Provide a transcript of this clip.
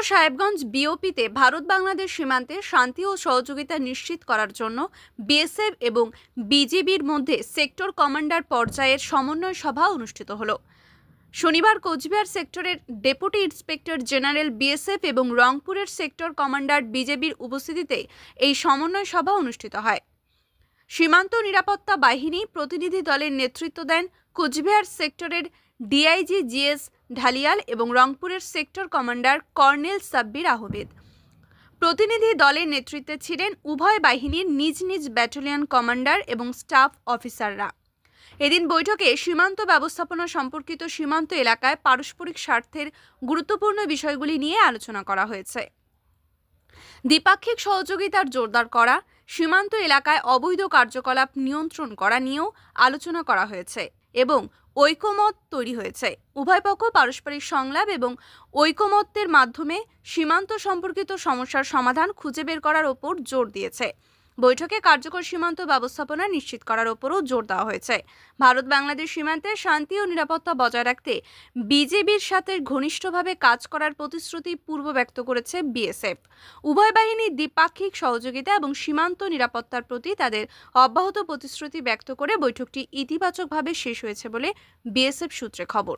সাহেবগঞ্জ বিওপিতে ভারত বাংলাদেশ সীমান্তে শান্তি ও সহযোগিতা নিশ্চিত করার জন্য বিএসএফ এবং বিজিবির মধ্যে সেক্টর কমান্ডার পর্যায়ের সমন্বয় সভা অনুষ্ঠিত হলো। শনিবার কোচবিহার সেক্টরের ডেপুটি ইন্সপেক্টর জেনারেল বিএসএফ এবং রংপুরের সেক্টর কমান্ডার বিজেপির উপস্থিতিতে এই সমন্বয় সভা অনুষ্ঠিত হয়। সীমান্ত নিরাপত্তা বাহিনী প্রতিনিধি দলের নেতৃত্ব দেন কোচবিহার সেক্টরের ডিআইজি জিএস ঢালিয়াল এবং রংপুরের sector commander colonel Sabbir Ahmed. প্রতিনিধি দলের নেতৃত্বে ছিলেন উভয় বাহিনীর নিজ নিজ ব্যাটালিয়ন কমান্ডার এবং স্টাফ অফিসাররা। এদিন বৈঠকে সীমান্ত ব্যবস্থাপনা সম্পর্কিত সীমান্ত এলাকায় পারস্পরিক স্বার্থের গুরুত্বপূর্ণ বিষয়গুলি নিয়ে আলোচনা করা হয়েছে। দ্বিপাক্ষিক সহযোগিতার জোরদার করা, সীমান্ত এলাকায় অবৈধ কার্যকলাপ নিয়ন্ত্রণ করা নিয়েও আলোচনা করা হয়েছে এবং ঐকমত্য তৈরি হয়েছে। উভয় পক্ষ পারস্পরিক সংলাপ এবং ঐকমত্যের মাধ্যমে সীমান্ত সম্পর্কিত সমস্যার সমাধান খুঁজে বের করার ওপর জোর দিয়েছে। বৈঠকে কার্যকর সীমান্ত ব্যবস্থাপনা নিশ্চিত করার ওপরও জোর দেওয়া হয়েছে। ভারত বাংলাদেশ সীমান্তে শান্তি ও নিরাপত্তা বজায় রাখতে বিজেপির সাথে ঘনিষ্ঠভাবে কাজ করার প্রতিশ্রুতি পূর্ব ব্যক্ত করেছে বিএসএফ। উভয় বাহিনী দ্বিপাক্ষিক সহযোগিতা এবং সীমান্ত নিরাপত্তার প্রতি তাদের অব্যাহত প্রতিশ্রুতি ব্যক্ত করে বৈঠকটি ইতিবাচকভাবে শেষ হয়েছে বলে বিএসএফ সূত্রে খবর।